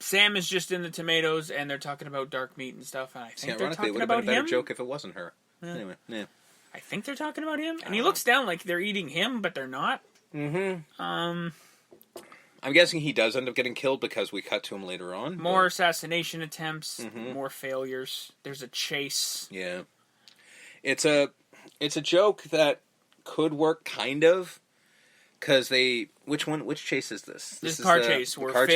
Sam is just in the tomatoes, and they're talking about dark meat and stuff, and I think they're talking it would have about been a better him. joke if it wasn't her. Yeah. Anyway, yeah. I think they're talking about him, and he looks down like they're eating him, but they're not. Mm-hmm. I'm guessing he does end up getting killed because we cut to him later on. More assassination attempts, more failures. There's a chase. Yeah. It's a joke that could work, kind of, because which chase is this? This car chase where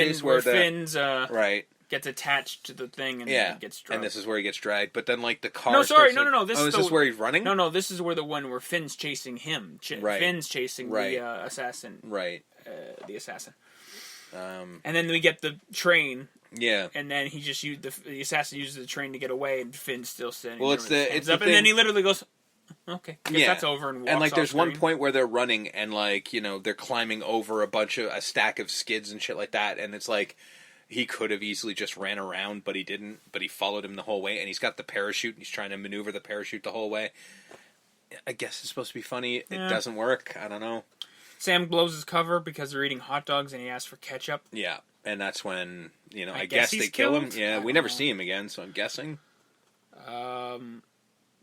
Finn's right. gets attached to the thing and gets dragged. And this is where he gets dragged. But then, like, the car... No, sorry, no. Is this where he's running? No, this is where the one where Finn's chasing him. Right. Finn's chasing the assassin. Right. The assassin. And then we get the train. Yeah. And then he just the assassin uses the train to get away, and Finn's still sitting. Well, it's the and then he literally goes, "Okay, that's over," and walks and like off there's screen. one point where they're running and like they're climbing over a stack of skids and shit like that, and it's like he could have easily just ran around, but he didn't. But he followed him the whole way, and he's got the parachute, and he's trying to maneuver the parachute the whole way. I guess it's supposed to be funny. It doesn't work. I don't know. Sam blows his cover because they're eating hot dogs, and he asks for ketchup. Yeah, and that's when I guess he's they kill him. killed? Yeah, we never see him again, so I'm guessing.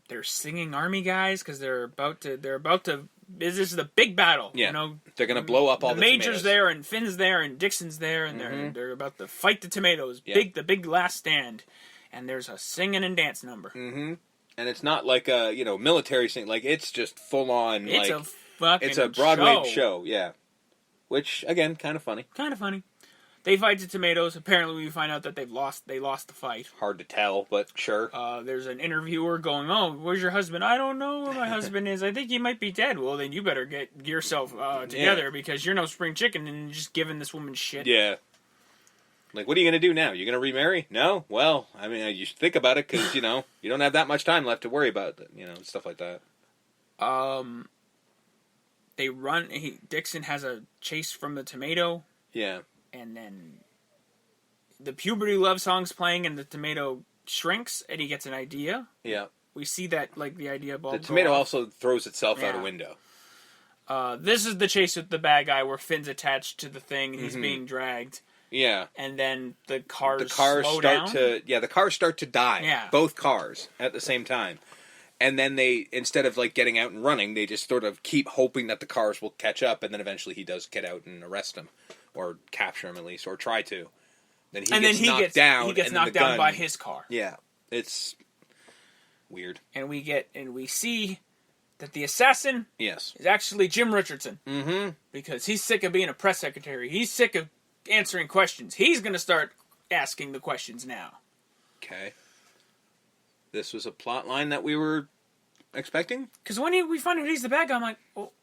They're singing army guys because they're about to. This is the big battle. Yeah, they're gonna blow up all the Major's tomatoes. there, and Finn's there, and Dixon's there, and they're about to fight the tomatoes. Yeah. The big last stand, and there's a singing and dance number. Mm-hmm. And it's not like a military thing. Like it's just full on. It's a Broadway show. Yeah, which again, kind of funny. Kind of funny. They fight the tomatoes. Apparently, we find out that they lost the fight. Hard to tell, but sure. There's an interviewer going, "Oh, where's your husband?" "I don't know where my husband is. I think he might be dead." "Well, then you better get yourself together because you're no spring chicken and you're just giving this woman shit." Yeah. Like, what are you going to do now? You going to remarry? No? Well, I mean, you should think about it because, you don't have that much time left to worry about, stuff like that. They run. Dixon has a chase from the tomato. Yeah. And then the puberty love song's playing and the tomato shrinks and he gets an idea. Yeah. We see that, like, the idea bulb. The tomato also throws itself out a window. This is the chase with the bad guy where Finn's attached to the thing and he's being dragged. Yeah. And then the cars start to die. Yeah. Both cars at the same time. And then they, instead of like getting out and running, they just sort of keep hoping that the cars will catch up, and then eventually he does get out and arrest him. Or capture him at least, or try to. Then he gets knocked down. He gets knocked down by his car. Yeah. It's weird. And we see that the assassin is actually Jim Richardson. Mm-hmm. Because he's sick of being a press secretary. He's sick of answering questions. He's going to start asking the questions now. Okay. This was a plot line that we were expecting? Because when we find out he's the bad guy, I'm like, well,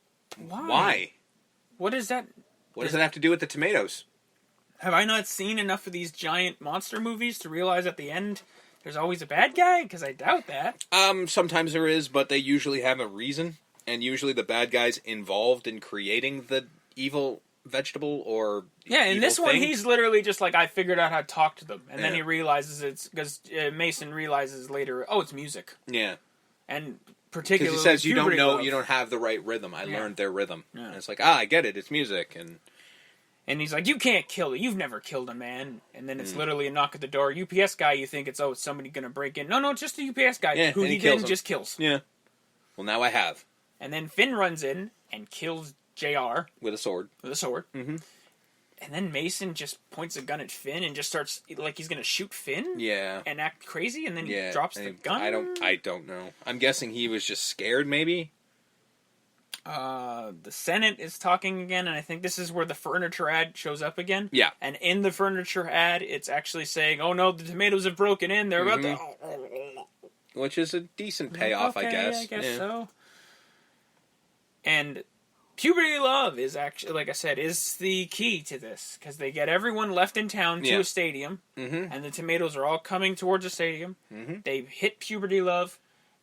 why? Why? What is that? What does it have to do with the tomatoes? Have I not seen enough of these giant monster movies to realize at the end there's always a bad guy? Because I doubt that. Sometimes there is, but they usually have a reason. And usually the bad guy's involved in creating the evil vegetable or in this one he's literally just like, I figured out how to talk to them. And then he realizes it's... Because Mason realizes later, it's music. Yeah. And particularly... Because he says, you don't have the right rhythm. I learned their rhythm. Yeah. And it's like, I get it. It's music. And he's like, you can't kill it. You've never killed a man. And then it's literally a knock at the door. UPS guy, you think it's, somebody going to break in. No, just a UPS guy who he then just kills. Yeah. Well, now I have. And then Finn runs in and kills JR. With a sword. Mm-hmm. And then Mason just points a gun at Finn and just starts, like he's going to shoot Finn? Yeah. And act crazy, and then he drops the gun? I don't know. I'm guessing he was just scared, maybe? The Senate is talking again, and I think this is where the furniture ad shows up again. Yeah. And in the furniture ad, it's actually saying, oh no, the tomatoes have broken in, they're about to... Which is a decent payoff, I guess. I guess so. And puberty love is actually, like I said, is the key to this. Because they get everyone left in town to a stadium, and the tomatoes are all coming towards a stadium. Mm-hmm. They hit puberty love,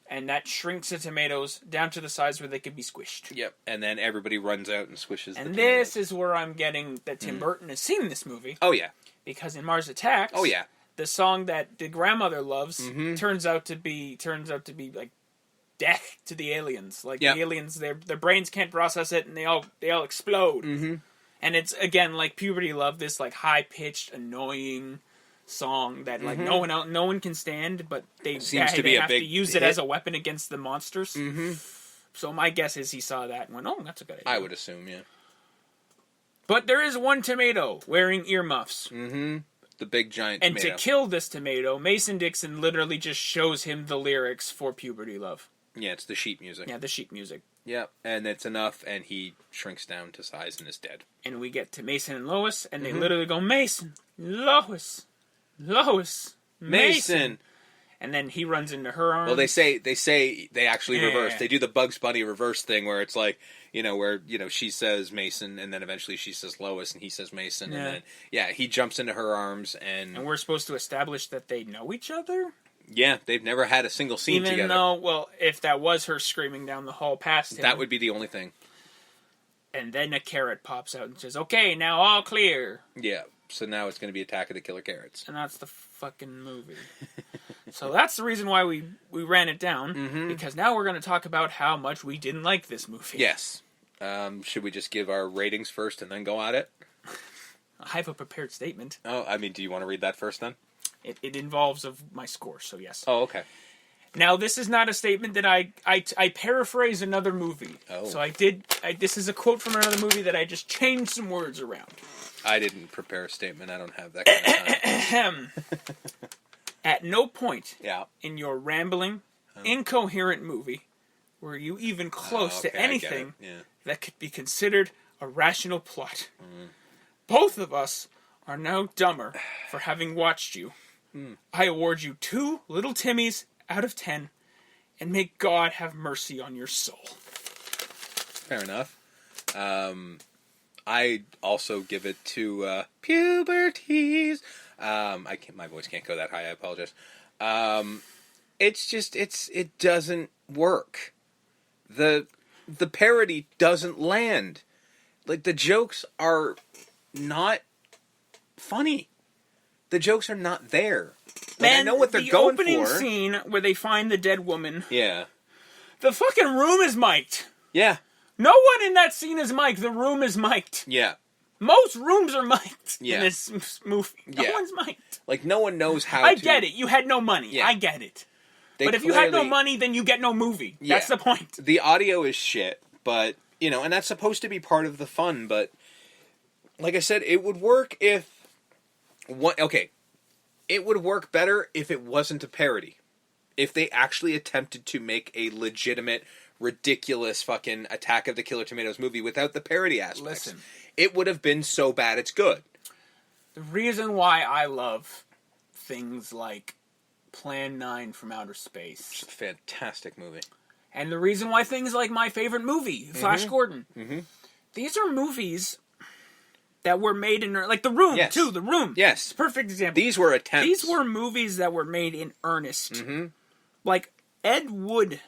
and that shrinks the tomatoes down to the size where they could be squished. Yep, and then everybody runs out and squishes the tomatoes. And this is where I'm getting that Tim Burton has seen this movie. Oh, yeah. Because in Mars Attacks, the song that the grandmother loves turns out to be like death to the aliens. Like the aliens, their brains can't process it, and they all explode. Mm-hmm. And it's again like puberty love, this like high pitched, annoying song that like no one can stand, but they have to use it hit. as a weapon against the monsters. Mm-hmm. So my guess is he saw that and went, "Oh, that's a good idea." I would assume, yeah. But there is one tomato wearing earmuffs. Mm-hmm. The big giant and tomato. And to kill this tomato, Mason Dixon literally just shows him the lyrics for Puberty Love. Yeah, it's the sheet music. Yeah, the sheet music. Yep, and it's enough, and he shrinks down to size and is dead. And we get to Mason and Lois, and they literally go, Mason, Lois, Lois, Mason. And then he runs into her arms. Well, they say they actually reverse. They do the Bugs Bunny reverse thing where it's like, where she says Mason, and then eventually she says Lois, and he says Mason, and then he jumps into her arms, and we're supposed to establish that they know each other. Yeah, they've never had a single scene together. Even though, well, if that was her screaming down the hall past him, that would be the only thing. And then a carrot pops out and says, "Okay, now all clear." Yeah, so now it's going to be Attack of the Killer Carrots, and that's the fucking movie. So that's the reason why we ran it down, because now we're going to talk about how much we didn't like this movie. Yes. Should we just give our ratings first and then go at it? I have a prepared statement. Oh, I mean, do you want to read that first then? It involves of my score, so yes. Oh, okay. Now, this is not a statement that I paraphrase another movie. Oh. So this is a quote from another movie that I just changed some words around. I didn't prepare a statement. I don't have that kind of time. At no point in your rambling, incoherent movie were you even close to anything that could be considered a rational plot. Both of us are now dumber for having watched you. I award you 2 little Timmies out of 10, and may God have mercy on your soul. Fair enough. I also give it to puberties. My voice can't go that high. I apologize. It doesn't work. The parody doesn't land. Like, the jokes are not funny. The jokes are not there. Like, I know what they're going for. The opening scene where they find the dead woman. Yeah. The fucking room is mic'd. Yeah. No one in that scene is mic'd. The room is mic'd. Yeah. Most rooms are mic'd in this movie. No one's mic'd. Like, no one knows how I get it. You had no money. Yeah. I get it. But if you had no money, then you get no movie. Yeah. That's the point. The audio is shit, but, and that's supposed to be part of the fun, but, like I said, it would work if... It would work better if it wasn't a parody. If they actually attempted to make a legitimate, ridiculous fucking Attack of the Killer Tomatoes movie without the parody aspects. Listen. It would have been so bad it's good. The reason why I love things like Plan 9 from Outer Space. It's a fantastic movie. And the reason why things like my favorite movie, Flash Gordon. These are movies that were made in... Like The Room, too. The Room. Yes. It's a perfect example. These were attempts. These were movies that were made in earnest. Like Ed Wood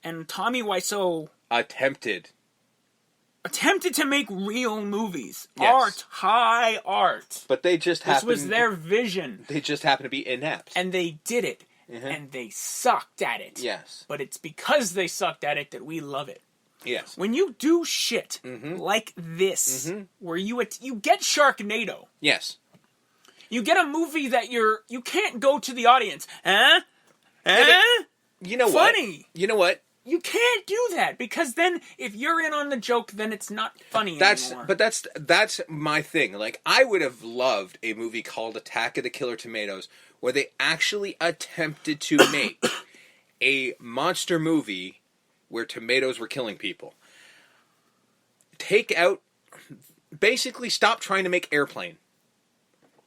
and Tommy Wiseau... Attempted to make real movies. Yes. Art. High art. But they just happened... This was their vision. They just happened to be inept. And they did it. And they sucked at it. Yes. But it's because they sucked at it that we love it. Yes. When you do shit like this, where you get Sharknado. Yes. You get a movie that you can't go to the audience. You know funny. You know what? You can't do that, because then if you're in on the joke, then it's not funny anymore. But that's my thing. Like, I would have loved a movie called Attack of the Killer Tomatoes where they actually attempted to make a monster movie where tomatoes were killing people. Basically stop trying to make Airplane.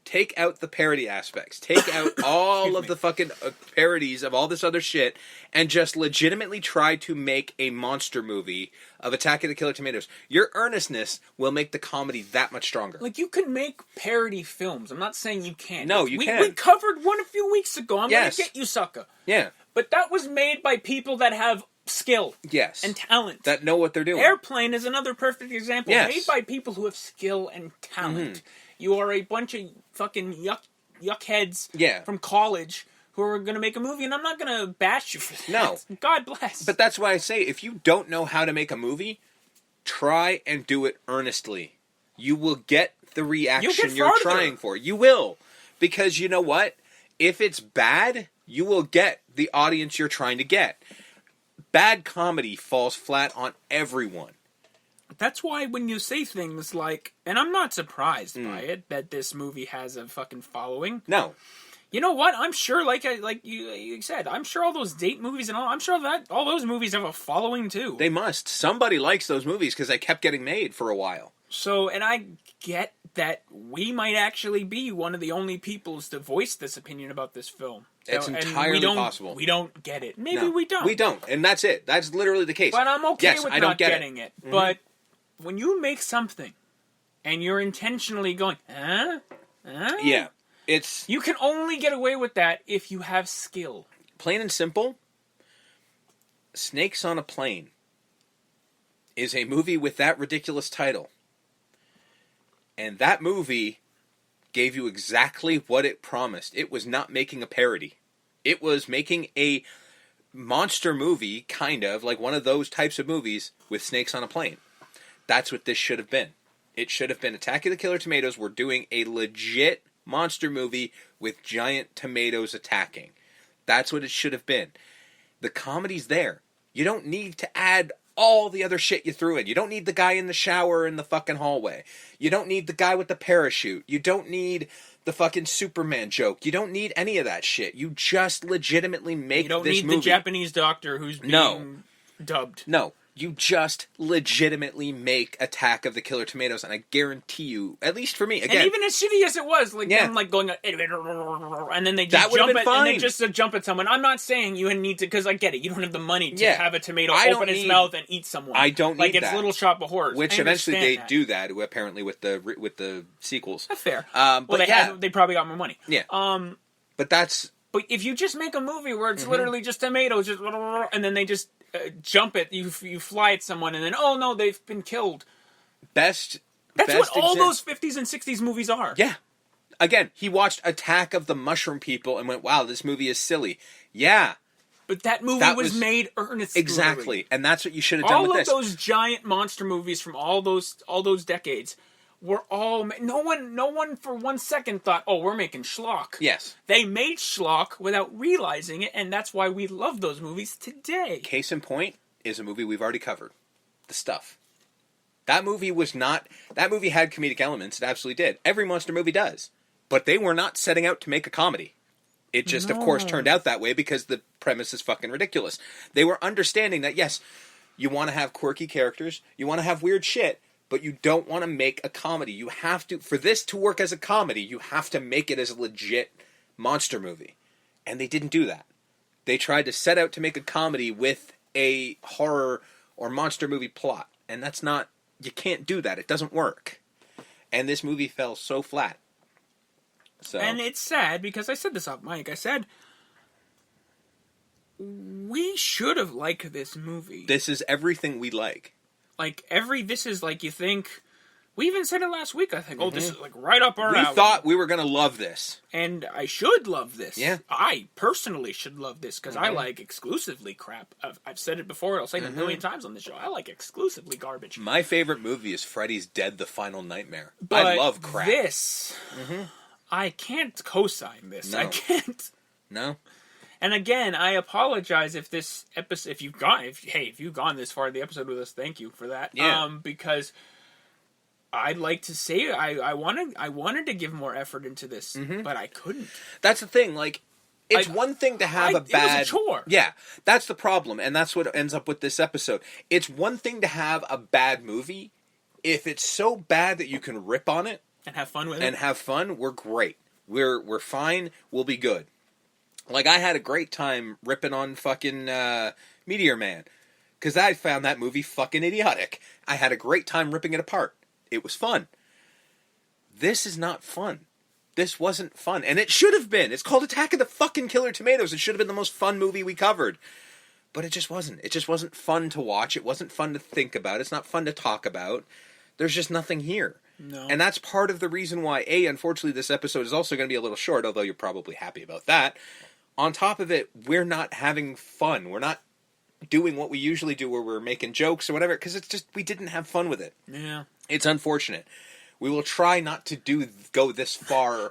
Take out the parody aspects. Take out all of the fucking parodies of all this other shit and just legitimately try to make a monster movie of Attack of the Killer Tomatoes. Your earnestness will make the comedy that much stronger. Like, you can make parody films. I'm not saying you can't. No, you can. We covered one a few weeks ago. I'm going to get you, sucker. Yeah. But that was made by people that have skill. Yes. And talent. That know what they're doing. Airplane is another perfect example. Yes. Made by people who have skill and talent. You are a bunch of fucking yuck heads from college who are going to make a movie, and I'm not going to bash you for that. No. God bless. But that's why I say, if you don't know how to make a movie, try and do it earnestly. You will get the reaction you're trying for. You will. Because you know what? If it's bad, you will get the audience you're trying to get. Bad comedy falls flat on everyone. That's why when you say things like, and I'm not surprised by it, that this movie has a fucking following. No. You know what? I'm sure, like you said, I'm sure all those date movies and all, I'm sure that all those movies have a following too. They must. Somebody likes those movies because they kept getting made for a while. So, and I get that we might actually be one of the only peoples to voice this opinion about this film. It's entirely possible. We don't get it. Maybe we don't. We don't, and that's it. That's literally the case. But I'm okay with not getting it. Mm-hmm. But when you make something and you're intentionally going, yeah. You can only get away with that if you have skill. Plain and simple, Snakes on a Plane is a movie with that ridiculous title. And that movie gave you exactly what it promised. It was not making a parody. It was making a monster movie, kind of, like one of those types of movies with snakes on a plane. That's what this should have been. It should have been Attack of the Killer Tomatoes. We're doing a legit monster movie with giant tomatoes attacking. That's what it should have been. The comedy's there. You don't need to add all the other shit you threw in. You don't need the guy in the shower in the fucking hallway. You don't need the guy with the parachute. You don't need the fucking Superman joke. You don't need any of that shit. You just legitimately make this movie. You don't need the Japanese doctor who's being dubbed. No. You just legitimately make Attack of the Killer Tomatoes, and I guarantee you, at least for me, again, and even as shitty as it was, like them like going, and then they just jump at someone. I'm not saying you need to, because I get it. You don't have the money to have a tomato open its mouth and eat someone. I don't need like that. It's Little Shop of Horrors, which eventually they do that apparently with the sequels. That's fair. But they probably got more money. Yeah. But if you just make a movie where it's literally just tomatoes, and then they just jump it, you fly at someone, and then no, they've been killed. That's what all those 50s and 60s movies are. Yeah. Again, he watched Attack of the Mushroom People and went, "Wow, this movie is silly." Yeah. But that movie was made earnestly. Exactly, and that's what you should have done with this. All of those giant monster movies from all those decades were all... No one for 1 second thought, we're making schlock. Yes. They made schlock without realizing it, and that's why we love those movies today. Case in point is a movie we've already covered. The Stuff. That movie had comedic elements. It absolutely did. Every monster movie does. But they were not setting out to make a comedy. It just, of course, turned out that way because the premise is fucking ridiculous. They were understanding that, yes, you want to have quirky characters, you want to have weird shit, but you don't want to make a comedy. You have to, for this to work as a comedy, you have to make it as a legit monster movie. And they didn't do that. They tried to set out to make a comedy with a horror or monster movie plot. And that's not, you can't do that. It doesn't work. And this movie fell so flat. So. And it's sad, because I said this off mic. I said, we should have liked this movie. This is everything we like. This is like, you think, we even said it last week, I think, this is like right up our alley. We thought we were going to love this. And I should love this. Yeah. I personally should love this, because I like exclusively crap. I've said it before, I'll say it a million times on the show. I like exclusively garbage. My favorite movie is Freddy's Dead: The Final Nightmare. But I love crap. This, I can't co-sign this. No. I can't. No. And again, I apologize if this episode, if you've gone this far in the episode with us, thank you for that. Yeah. Because I'd like to say I wanted to give more effort into this, but I couldn't. That's the thing. Like, it's one thing to have a bad... It was a chore. Yeah, that's the problem, and that's what ends up with this episode. It's one thing to have a bad movie. If it's so bad that you can rip on it and have fun with it, we're great. We're fine. We'll be good. Like, I had a great time ripping on fucking Meteor Man, because I found that movie fucking idiotic. I had a great time ripping it apart. It was fun. This is not fun. This wasn't fun. And it should have been. It's called Attack of the fucking Killer Tomatoes. It should have been the most fun movie we covered. But it just wasn't. It just wasn't fun to watch. It wasn't fun to think about. It's not fun to talk about. There's just nothing here. No. And that's part of the reason why, unfortunately, this episode is also going to be a little short, although you're probably happy about that. On top of it, we're not having fun. We're not doing what we usually do, where we're making jokes or whatever, because it's just, we didn't have fun with it. Yeah. It's unfortunate. We will try not to go this far